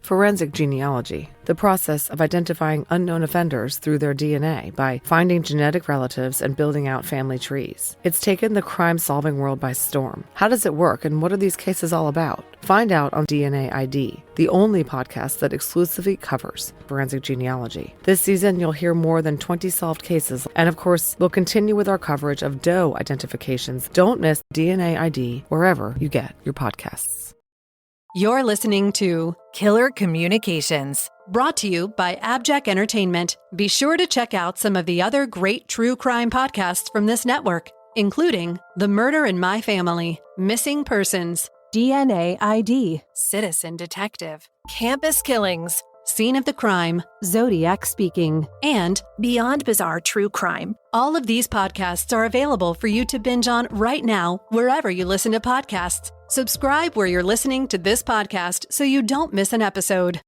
forensic genealogy, the process of identifying unknown offenders through their DNA by finding genetic relatives and building out family trees. It's taken the crime-solving world by storm. How does it work, and what are these cases all about? Find out on DNA ID, the only podcast that exclusively covers forensic genealogy. This season, you'll hear more than 20 solved cases, and of course, we'll continue with our coverage of doe identifications. Don't miss DNA ID wherever you get your podcasts. You're listening to Killer Communications, brought to you by AbJack Entertainment. Be sure to check out some of the other great true crime podcasts from this network, including The Murder in My Family, Missing Persons, DNA ID, Citizen Detective, Campus Killings, Scene of the Crime, Zodiac Speaking, and Beyond Bizarre True Crime. All of these podcasts are available for you to binge on right now, wherever you listen to podcasts. Subscribe where you're listening to this podcast so you don't miss an episode.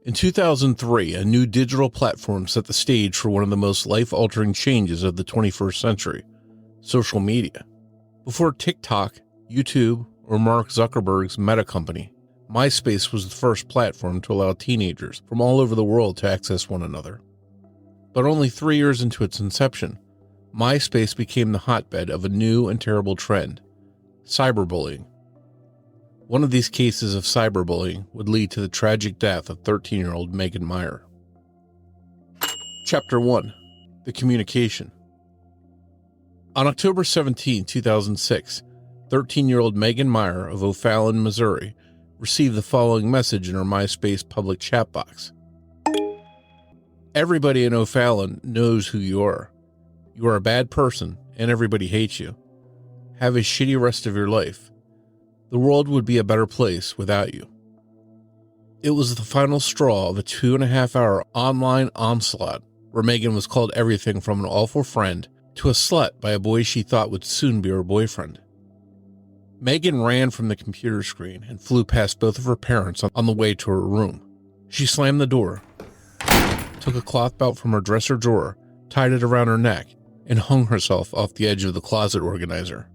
In 2003, a new digital platform set the stage for one of the most life-altering changes of the 21st century, social media. Before TikTok, YouTube, or Mark Zuckerberg's Meta company, MySpace was the first platform to allow teenagers from all over the world to access one another. But only 3 years into its inception, MySpace became the hotbed of a new and terrible trend: cyberbullying. One of these cases of cyberbullying would lead to the tragic death of 13-year-old Megan Meier. Chapter 1. The Communication. On October 17, 2006, 13-year-old Megan Meier of O'Fallon, Missouri, received the following message in her MySpace public chat box. Everybody in O'Fallon knows who you are. You are a bad person, and everybody hates you. Have a shitty rest of your life. The world would be a better place without you. It was the final straw of a 2.5-hour online onslaught where Megan was called everything from an awful friend to a slut by a boy she thought would soon be her boyfriend. Megan ran from the computer screen and flew past both of her parents on the way to her room. She slammed the door, took a cloth belt from her dresser drawer, tied it around her neck, and hung herself off the edge of the closet organizer.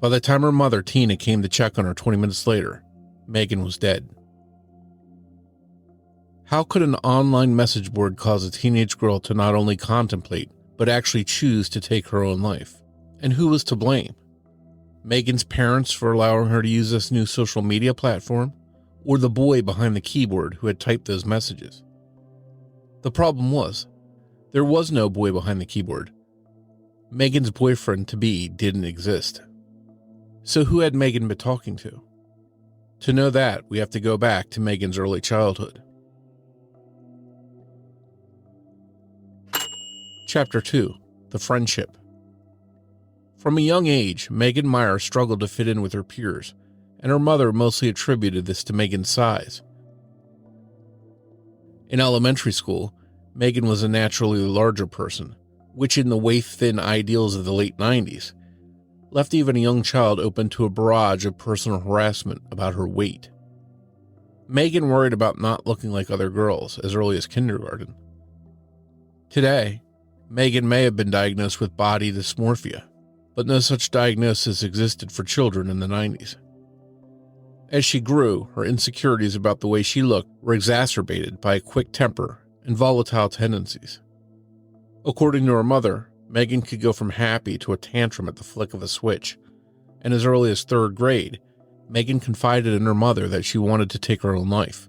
By the time her mother, Tina, came to check on her 20 minutes later, Megan was dead. How could an online message board cause a teenage girl to not only contemplate, but actually choose to take her own life? And who was to blame? Megan's parents for allowing her to use this new social media platform, or the boy behind the keyboard who had typed those messages? The problem was, there was no boy behind the keyboard. Megan's boyfriend-to-be didn't exist. So who had Megan been talking to? To know that, we have to go back to Megan's early childhood. Chapter 2. The Friendship. From a young age, Megan Meier struggled to fit in with her peers, and her mother mostly attributed this to Megan's size. In elementary school, Megan was a naturally larger person, which in the waif-thin ideals of the late 90s, left even a young child open to a barrage of personal harassment about her weight. Megan worried about not looking like other girls as early as kindergarten. Today, Megan may have been diagnosed with body dysmorphia, but no such diagnosis existed for children in the 90s. As she grew, her insecurities about the way she looked were exacerbated by a quick temper and volatile tendencies. According to her mother, Megan could go from happy to a tantrum at the flick of a switch, and as early as 3rd grade, Megan confided in her mother that she wanted to take her own life.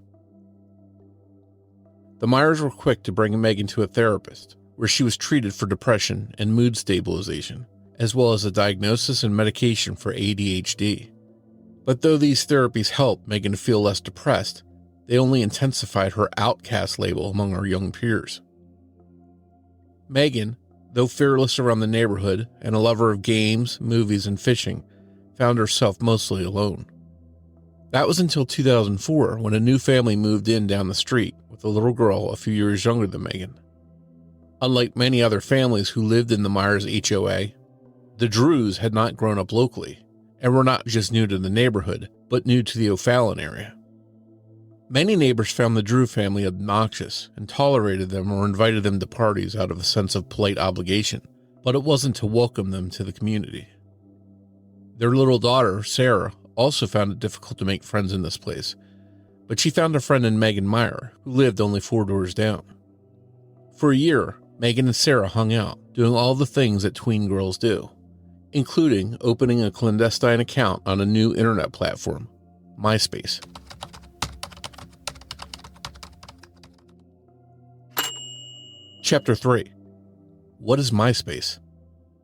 The Meiers were quick to bring Megan to a therapist, where she was treated for depression and mood stabilization, as well as a diagnosis and medication for ADHD. But though these therapies helped Megan feel less depressed, they only intensified her outcast label among her young peers. Megan, though fearless around the neighborhood and a lover of games, movies, and fishing, found herself mostly alone. That was until 2004, when a new family moved in down the street with a little girl a few years younger than Megan. Unlike many other families who lived in the Meiers' HOA, The Drews had not grown up locally, and were not just new to the neighborhood, but new to the O'Fallon area. Many neighbors found the Drew family obnoxious and tolerated them or invited them to parties out of a sense of polite obligation, but it wasn't to welcome them to the community. Their little daughter, Sarah, also found it difficult to make friends in this place, but she found a friend in Megan Meier, who lived only 4 doors down. For a year, Megan and Sarah hung out, doing all the things that tween girls do, including opening a clandestine account on a new internet platform, MySpace. Chapter 3. What is MySpace?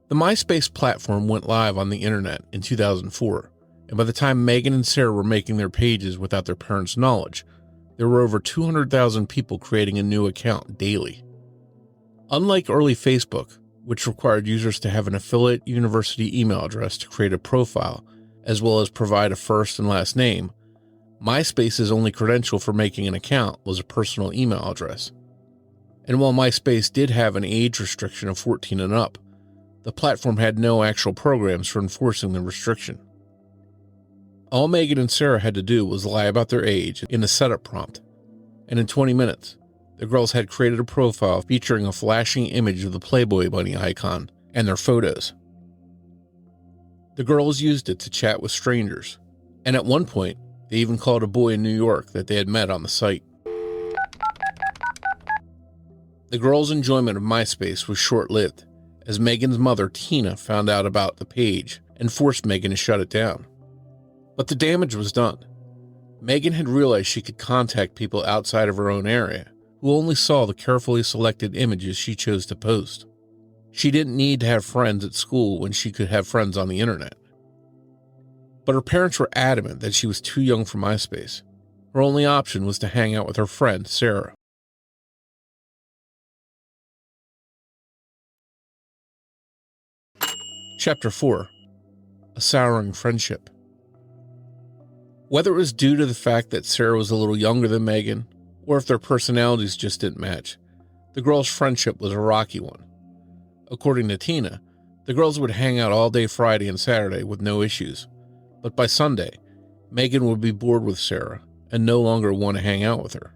The MySpace platform went live on the internet in 2004, and by the time Megan and Sarah were making their pages without their parents' knowledge, there were over 200,000 people creating a new account daily. Unlike early Facebook, which required users to have an affiliate university email address to create a profile, as well as provide a first and last name, MySpace's only credential for making an account was a personal email address. And while MySpace did have an age restriction of 14 and up, the platform had no actual programs for enforcing the restriction. All Megan and Sarah had to do was lie about their age in a setup prompt, and in 20 minutes, the girls had created a profile featuring a flashing image of the Playboy bunny icon and their photos. The girls used it to chat with strangers, and at one point, they even called a boy in New York that they had met on the site. The girls' enjoyment of MySpace was short-lived, as Megan's mother, Tina, found out about the page and forced Megan to shut it down. But the damage was done. Megan had realized she could contact people outside of her own area, who only saw the carefully selected images she chose to post. She didn't need to have friends at school when she could have friends on the internet. But her parents were adamant that she was too young for MySpace. Her only option was to hang out with her friend, Sarah. Chapter 4. A Souring Friendship. Whether it was due to the fact that Sarah was a little younger than Megan, or if their personalities just didn't match, the girls' friendship was a rocky one. According to Tina, the girls would hang out all day Friday and Saturday with no issues, but by Sunday, Megan would be bored with Sarah and no longer want to hang out with her.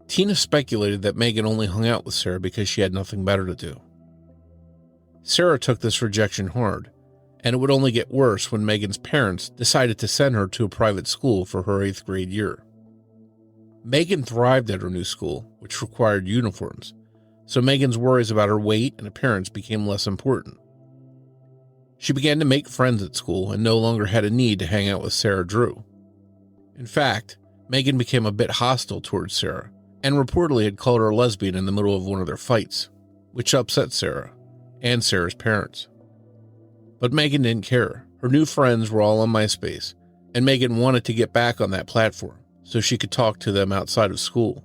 Tina speculated that Megan only hung out with Sarah because she had nothing better to do. Sarah took this rejection hard, and it would only get worse when Megan's parents decided to send her to a private school for her 8th grade year. Megan thrived at her new school, which required uniforms, so Megan's worries about her weight and appearance became less important. She began to make friends at school and no longer had a need to hang out with Sarah Drew. In fact, Megan became a bit hostile towards Sarah, and reportedly had called her a lesbian in the middle of one of their fights, which upset Sarah and Sarah's parents. But Megan didn't care. Her new friends were all on MySpace, and Megan wanted to get back on that platform so she could talk to them outside of school.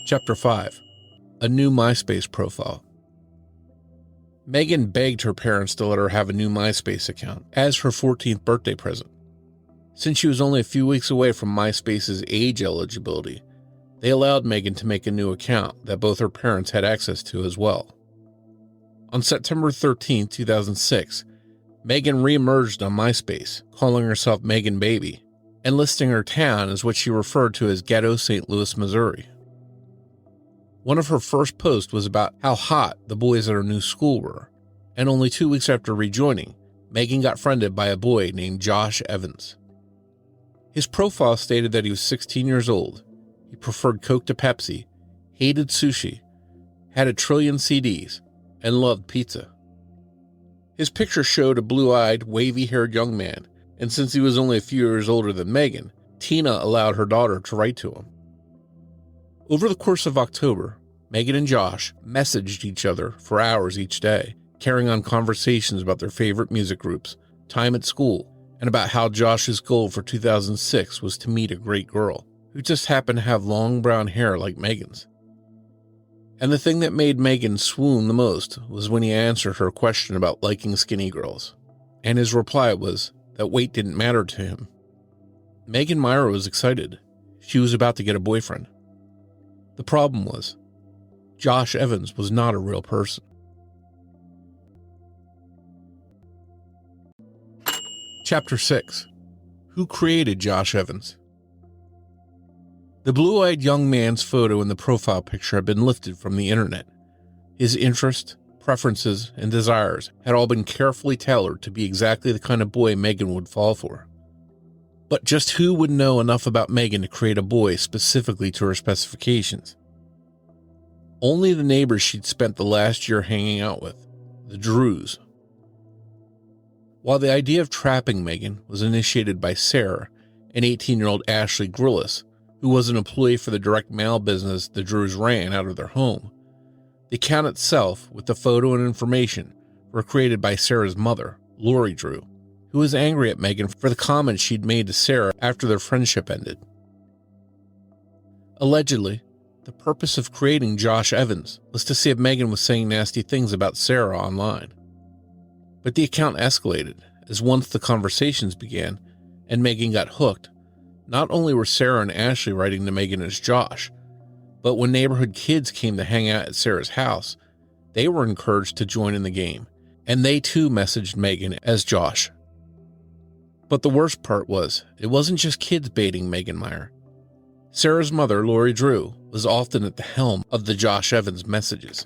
Chapter 5. A New MySpace Profile. Megan begged her parents to let her have a new MySpace account as her 14th birthday present. Since she was only a few weeks away from MySpace's age eligibility, they allowed Megan to make a new account that both her parents had access to as well. On September 13, 2006, Megan re-emerged on MySpace, calling herself Megan Baby, and listing her town as what she referred to as Ghetto St. Louis, Missouri. One of her first posts was about how hot the boys at her new school were, and only 2 weeks after rejoining, Megan got friended by a boy named Josh Evans. His profile stated that he was 16 years old, he preferred Coke to Pepsi, hated sushi, had a trillion CDs, and loved pizza. His picture showed a blue-eyed, wavy-haired young man, and since he was only a few years older than Megan, Tina allowed her daughter to write to him. Over the course of October, Megan and Josh messaged each other for hours each day, carrying on conversations about their favorite music groups, time at school, and about how Josh's goal for 2006 was to meet a great girl, who just happened to have long brown hair like Megan's. And the thing that made Megan swoon the most was when he answered her question about liking skinny girls, and his reply was that weight didn't matter to him. Megan Meier was excited. She was about to get a boyfriend. The problem was, Josh Evans was not a real person. Chapter 6. Who created Josh Evans? The blue-eyed young man's photo in the profile picture had been lifted from the internet. His interests, preferences, and desires had all been carefully tailored to be exactly the kind of boy Megan would fall for. But just who would know enough about Megan to create a boy specifically to her specifications? Only the neighbors she'd spent the last year hanging out with, the Drews. While the idea of trapping Megan was initiated by Sarah and 18-year-old Ashley Grillis, who was an employee for the direct mail business the Drews ran out of their home, the account itself, with the photo and information, were created by Sarah's mother, Lori Drew, who was angry at Megan for the comments she'd made to Sarah after their friendship ended. Allegedly, the purpose of creating Josh Evans was to see if Megan was saying nasty things about Sarah online. But the account escalated, as once the conversations began and Megan got hooked, not only were Sarah and Ashley writing to Megan as Josh, but when neighborhood kids came to hang out at Sarah's house, they were encouraged to join in the game, and they too messaged Megan as Josh. But the worst part was, it wasn't just kids baiting Megan Meier. Sarah's mother, Lori Drew, was often at the helm of the Josh Evans messages.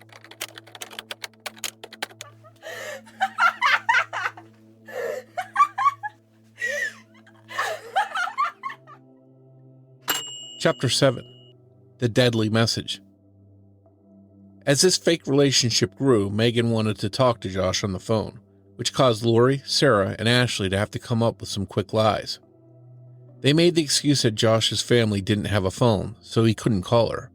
Chapter 7. The Deadly Message. As this fake relationship grew, Megan wanted to talk to Josh on the phone, which caused Lori, Sarah, and Ashley to have to come up with some quick lies. They made the excuse that Josh's family didn't have a phone, so he couldn't call her,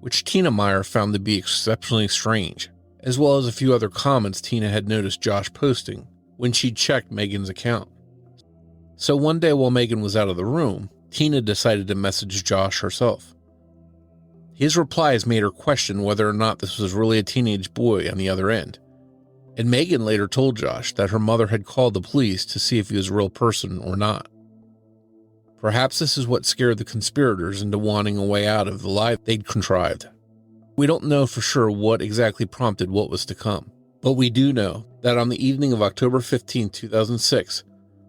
which Tina Meier found to be exceptionally strange, as well as a few other comments Tina had noticed Josh posting when she'd checked Megan's account. So one day while Megan was out of the room, Tina decided to message Josh herself. His replies made her question whether or not this was really a teenage boy on the other end, and Megan later told Josh that her mother had called the police to see if he was a real person or not. Perhaps this is what scared the conspirators into wanting a way out of the lie they'd contrived. We don't know for sure what exactly prompted what was to come, but we do know that on the evening of October 15, 2006,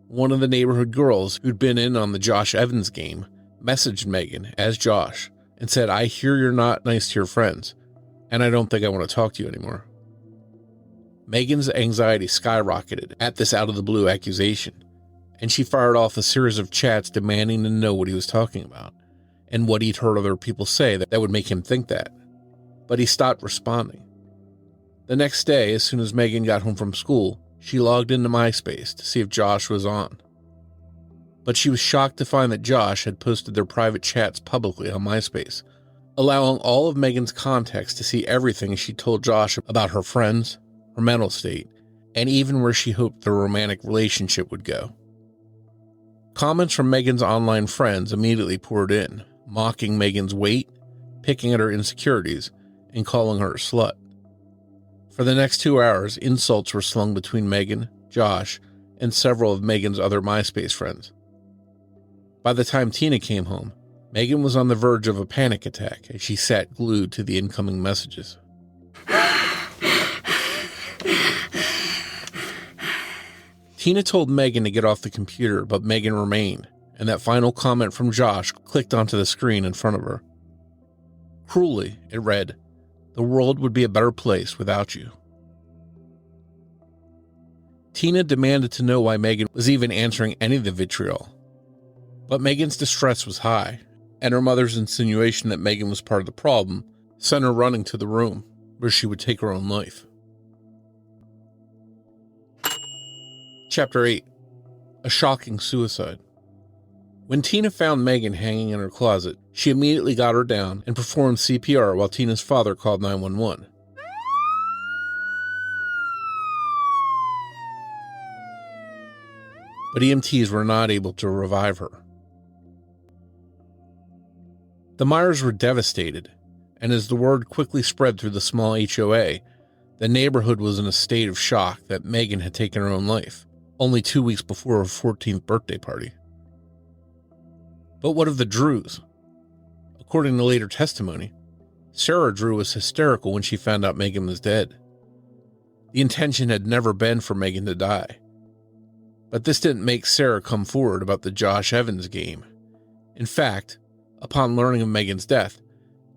one of the neighborhood girls who'd been in on the Josh Evans game messaged Megan as Josh and said, "I hear you're not nice to your friends, and I don't think I want to talk to you anymore." Megan's anxiety skyrocketed at this out-of-the-blue accusation, and she fired off a series of chats demanding to know what he was talking about and what he'd heard other people say that would make him think that. But he stopped responding. The next day, as soon as Megan got home from school, she logged into MySpace to see if Josh was on. But she was shocked to find that Josh had posted their private chats publicly on MySpace, allowing all of Megan's contacts to see everything she told Josh about her friends, her mental state, and even where she hoped their romantic relationship would go. Comments from Megan's online friends immediately poured in, mocking Megan's weight, picking at her insecurities, and calling her a slut. For the next 2 hours, insults were slung between Megan, Josh, and several of Megan's other MySpace friends. By the time Tina came home, Megan was on the verge of a panic attack as she sat glued to the incoming messages. Tina told Megan to get off the computer, but Megan remained, and that final comment from Josh clicked onto the screen in front of her. Cruelly, it read, "The world would be a better place without you." Tina demanded to know why Megan was even answering any of the vitriol. But Megan's distress was high, and her mother's insinuation that Megan was part of the problem sent her running to the room where she would take her own life. Chapter 8. A Shocking Suicide. When Tina found Megan hanging in her closet, she immediately got her down and performed CPR while Tina's father called 911. But EMTs were not able to revive her. The Meiers were devastated, and as the word quickly spread through the small HOA, the neighborhood was in a state of shock that Megan had taken her own life, only 2 weeks before her 14th birthday party. But what of the Drews? According to later testimony, Sarah Drew was hysterical when she found out Megan was dead. The intention had never been for Megan to die. But this didn't make Sarah come forward about the Josh Evans game. In fact, upon learning of Megan's death,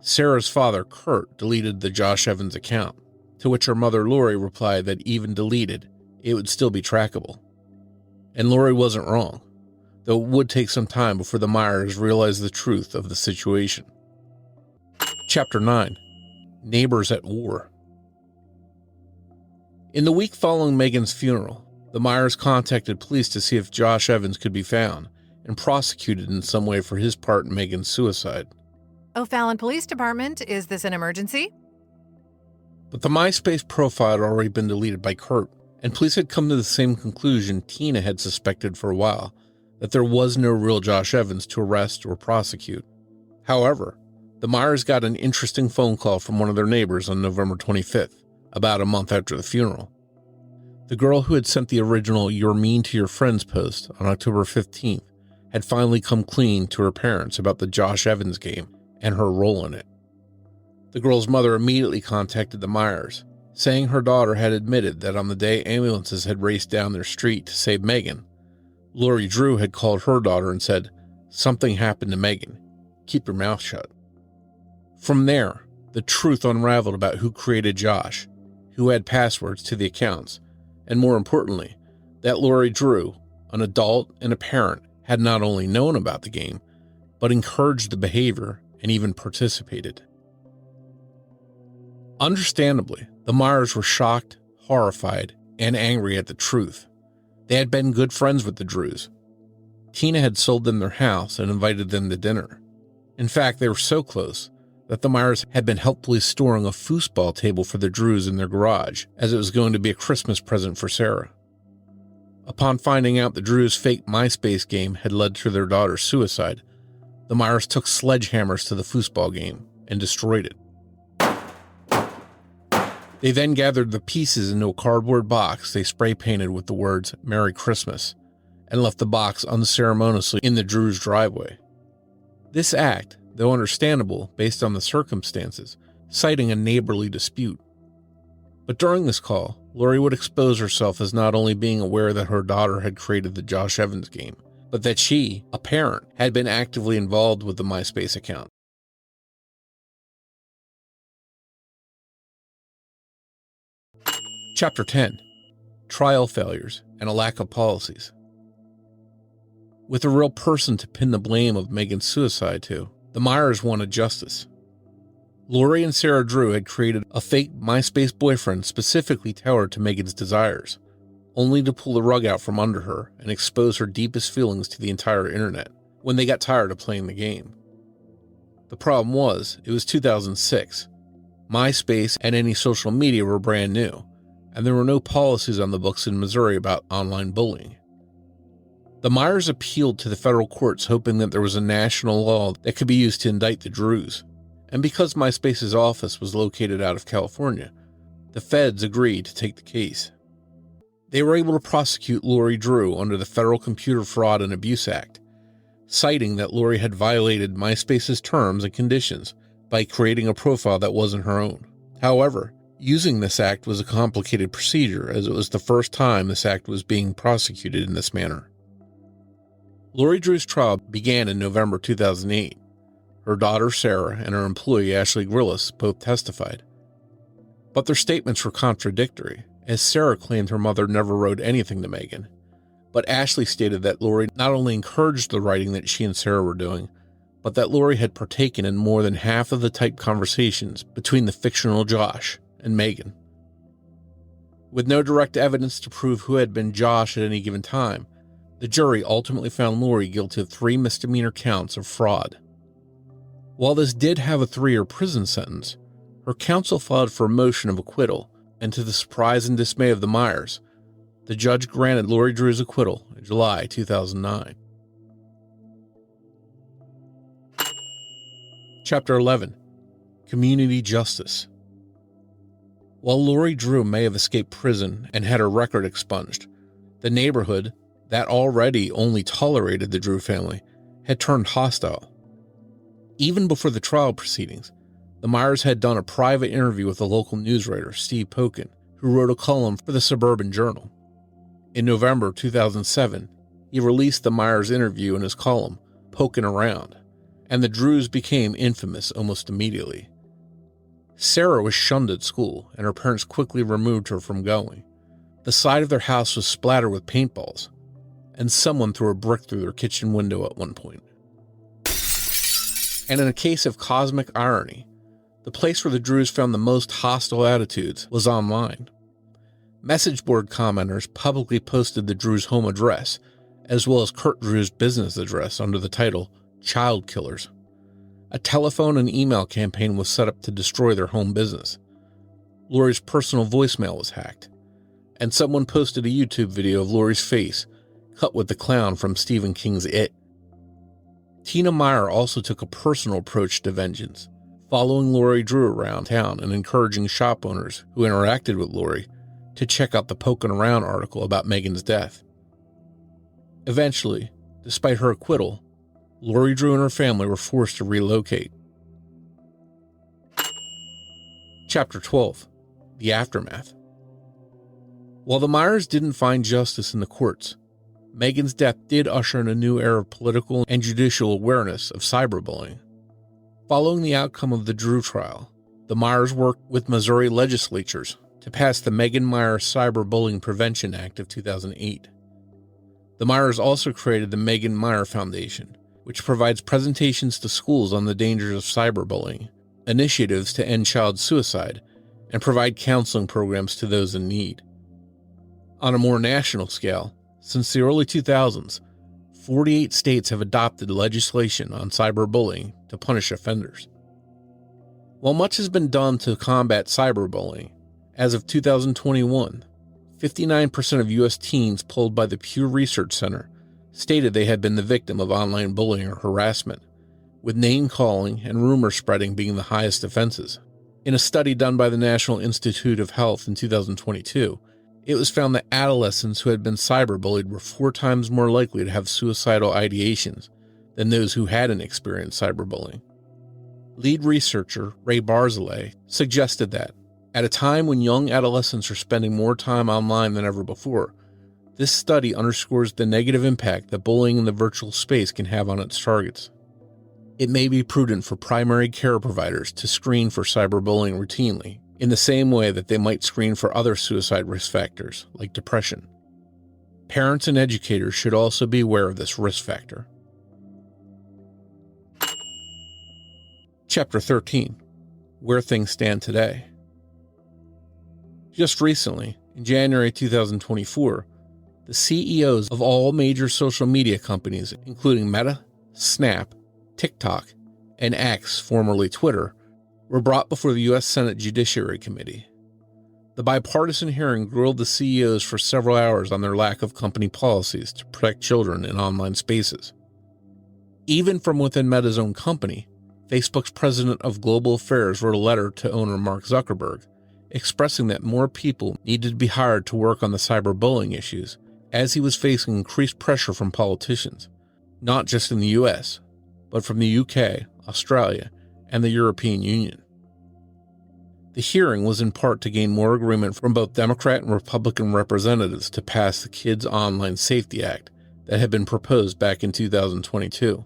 Sarah's father, Kurt, deleted the Josh Evans account, to which her mother, Lori, replied that even deleted, it would still be trackable. And Lori wasn't wrong, though it would take some time before the Meiers realized the truth of the situation. Chapter 9. Neighbors at War. In the week following Megan's funeral, the Meiers contacted police to see if Josh Evans could be found and prosecuted in some way for his part in Megan's suicide. O'Fallon Police Department, is this an emergency? But the MySpace profile had already been deleted by Kurt, and police had come to the same conclusion Tina had suspected for a while, that there was no real Josh Evans to arrest or prosecute. However, the Meiers got an interesting phone call from one of their neighbors on November 25th, about a month after the funeral. The girl who had sent the original "You're mean to your friends" post on October 15th had finally come clean to her parents about the Josh Evans game and her role in it. The girl's mother immediately contacted the Meiers, saying her daughter had admitted that on the day ambulances had raced down their street to save Megan, Lori Drew had called her daughter and said, "Something happened to Megan. Keep your mouth shut." From there, the truth unraveled about who created Josh, who had passwords to the accounts, and more importantly, that Lori Drew, an adult and a parent, had not only known about the game, but encouraged the behavior and even participated. Understandably, the Meiers were shocked, horrified, and angry at the truth. They had been good friends with the Drews. Tina had sold them their house and invited them to dinner. In fact, they were so close that the Meiers had been helpfully storing a foosball table for the Drews in their garage, as it was going to be a Christmas present for Sarah. Upon finding out the Drews' fake MySpace game had led to their daughter's suicide, the Meiers took sledgehammers to the foosball game and destroyed it. They then gathered the pieces into a cardboard box they spray painted with the words "Merry Christmas" and left the box unceremoniously in the Drews' driveway. This act, though understandable based on the circumstances, citing a neighborly dispute. But during this call, Lori would expose herself as not only being aware that her daughter had created the Josh Evans game, but that she, a parent, had been actively involved with the MySpace account. Chapter 10. Trial Failures and a Lack of Policies. With a real person to pin the blame of Megan's suicide to, the Meiers wanted justice. Lori and Sarah Drew had created a fake MySpace boyfriend specifically tailored to Megan's desires, only to pull the rug out from under her and expose her deepest feelings to the entire internet when they got tired of playing the game. The problem was, it was 2006. MySpace and any social media were brand new, and there were no policies on the books in Missouri about online bullying. The Meiers appealed to the federal courts hoping that there was a national law that could be used to indict the Drews, and because MySpace's office was located out of California, the feds agreed to take the case. They were able to prosecute Lori Drew under the Federal Computer Fraud and Abuse Act, citing that Lori had violated MySpace's terms and conditions by creating a profile that wasn't her own. However, using this act was a complicated procedure, as it was the first time this act was being prosecuted in this manner. Lori Drew's trial began in November 2008. Her daughter Sarah and her employee Ashley Grillis both testified. But their statements were contradictory, as Sarah claimed her mother never wrote anything to Megan, but Ashley stated that Lori not only encouraged the writing that she and Sarah were doing, but that Lori had partaken in more than half of the typed conversations between the fictional Josh and Megan. With no direct evidence to prove who had been Josh at any given time, the jury ultimately found Lori guilty of 3 misdemeanor counts of fraud. While this did have a 3-year prison sentence, her counsel filed for a motion of acquittal, and to the surprise and dismay of the Meiers, the judge granted Lori Drew's acquittal in July 2009. Chapter 11. Community Justice. While Lori Drew may have escaped prison and had her record expunged, the neighborhood, that already only tolerated the Drew family, had turned hostile. Even before the trial proceedings, the Meiers had done a private interview with a local news writer, Steve Pokin, who wrote a column for the Suburban Journal. In November 2007, he released the Meiers interview in his column, Pokin' Around, and the Drews became infamous almost immediately. Sarah was shunned at school, and her parents quickly removed her from going. The side of their house was splattered with paintballs, and someone threw a brick through their kitchen window at one point. And in a case of cosmic irony, the place where the Drews found the most hostile attitudes was online. Message board commenters publicly posted the Drews' home address, as well as Kurt Drew's business address under the title, Child Killers. A telephone and email campaign was set up to destroy their home business. Lori's personal voicemail was hacked, and someone posted a YouTube video of Lori's face, cut with the clown from Stephen King's It. Tina Meier also took a personal approach to vengeance, following Lori Drew around town and encouraging shop owners who interacted with Lori to check out the Pokin' Around article about Megan's death. Eventually, despite her acquittal, Lori Drew and her family were forced to relocate. Chapter 12. The Aftermath. While the Meiers didn't find justice in the courts, Megan's death did usher in a new era of political and judicial awareness of cyberbullying. Following the outcome of the Drew trial, the Meiers worked with Missouri legislatures to pass the Megan Meier Cyberbullying Prevention Act of 2008. The Meiers also created the Megan Meier Foundation, which provides presentations to schools on the dangers of cyberbullying, initiatives to end child suicide, and provide counseling programs to those in need. On a more national scale, since the early 2000s, 48 states have adopted legislation on cyberbullying to punish offenders. While much has been done to combat cyberbullying, as of 2021, 59% of U.S. teens polled by the Pew Research Center stated they had been the victim of online bullying or harassment, with name-calling and rumor spreading being the highest offenses. In a study done by the National Institute of Health in 2022, it was found that adolescents who had been cyberbullied were 4 times more likely to have suicidal ideations than those who hadn't experienced cyberbullying. Lead researcher Ray Barzilay suggested that, at a time when young adolescents are spending more time online than ever before, this study underscores the negative impact that bullying in the virtual space can have on its targets. It may be prudent for primary care providers to screen for cyberbullying routinely, in the same way that they might screen for other suicide risk factors, like depression. Parents and educators should also be aware of this risk factor. Chapter 13. Where Things Stand Today. Just recently, in January 2024, the CEOs of all major social media companies, including Meta, Snap, TikTok, and X, formerly Twitter, were brought before the U.S. Senate Judiciary Committee. The bipartisan hearing grilled the CEOs for several hours on their lack of company policies to protect children in online spaces. Even from within Meta's own company, Facebook's president of global affairs wrote a letter to owner Mark Zuckerberg, expressing that more people needed to be hired to work on the cyberbullying issues, as he was facing increased pressure from politicians, not just in the U.S., but from the UK, Australia, and the European Union. The hearing was in part to gain more agreement from both Democrat and Republican representatives to pass the Kids Online Safety Act that had been proposed back in 2022.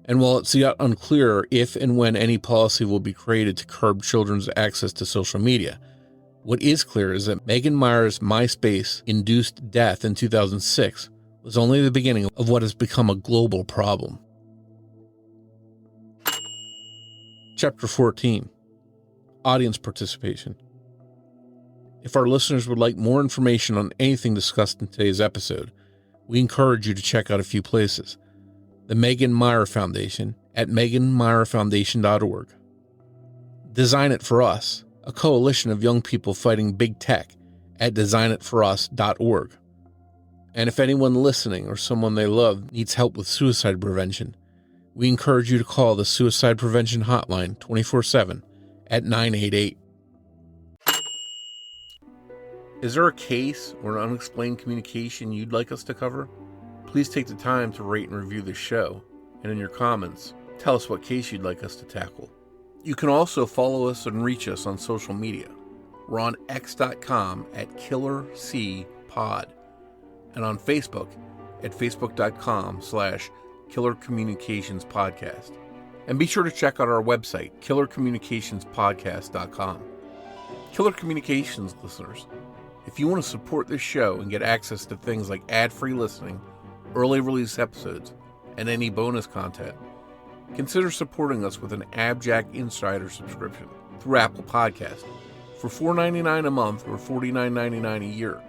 And while it's yet unclear if and when any policy will be created to curb children's access to social media, what is clear is that Megan Meier's MySpace-induced death in 2006 was only the beginning of what has become a global problem. Chapter 14. Audience Participation. If our listeners would like more information on anything discussed in today's episode, we encourage you to check out a few places. The Megan Meier Foundation at meganmeierfoundation.org. Design It For Us, a coalition of young people fighting big tech at designitforus.org. And if anyone listening or someone they love needs help with suicide prevention, we encourage you to call the Suicide Prevention Hotline 24/7 at 988. Is there a case or an unexplained communication you'd like us to cover? Please take the time to rate and review this show, and in your comments, tell us what case you'd like us to tackle. You can also follow us and reach us on social media. We're on x.com at killercpod and on Facebook at facebook.com/killercommunicationspodcast. And be sure to check out our website, killercommunicationspodcast.com. Killer Communications listeners, if you want to support this show and get access to things like ad-free listening, early release episodes, and any bonus content, consider supporting us with an AbJack Insider subscription through Apple Podcast. For $4.99 a month or $49.99 a year,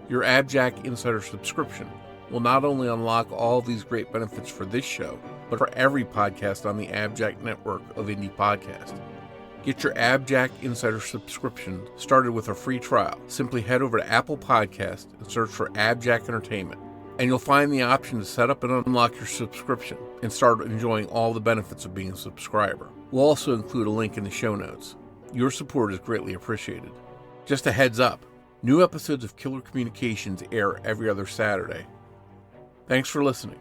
your AbJack Insider subscription will not only unlock all these great benefits for this show, but for every podcast on the AbJack network of indie podcasts. Get your AbJack Insider subscription started with a free trial. Simply head over to Apple Podcast and search for AbJack Entertainment, and you'll find the option to set up and unlock your subscription and start enjoying all the benefits of being a subscriber. We'll also include a link in the show notes. Your support is greatly appreciated. Just a heads up, new episodes of Killer Communications air every other Saturday. Thanks for listening,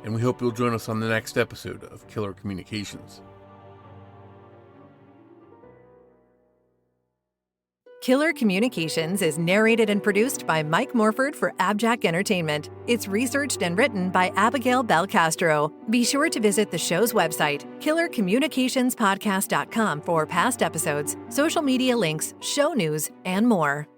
and we hope you'll join us on the next episode of Killer Communications. Killer Communications is narrated and produced by Mike Morford for AbJack Entertainment. It's researched and written by Abagail Belcastro. Be sure to visit the show's website, killercommunicationspodcast.com, for past episodes, social media links, show news, and more.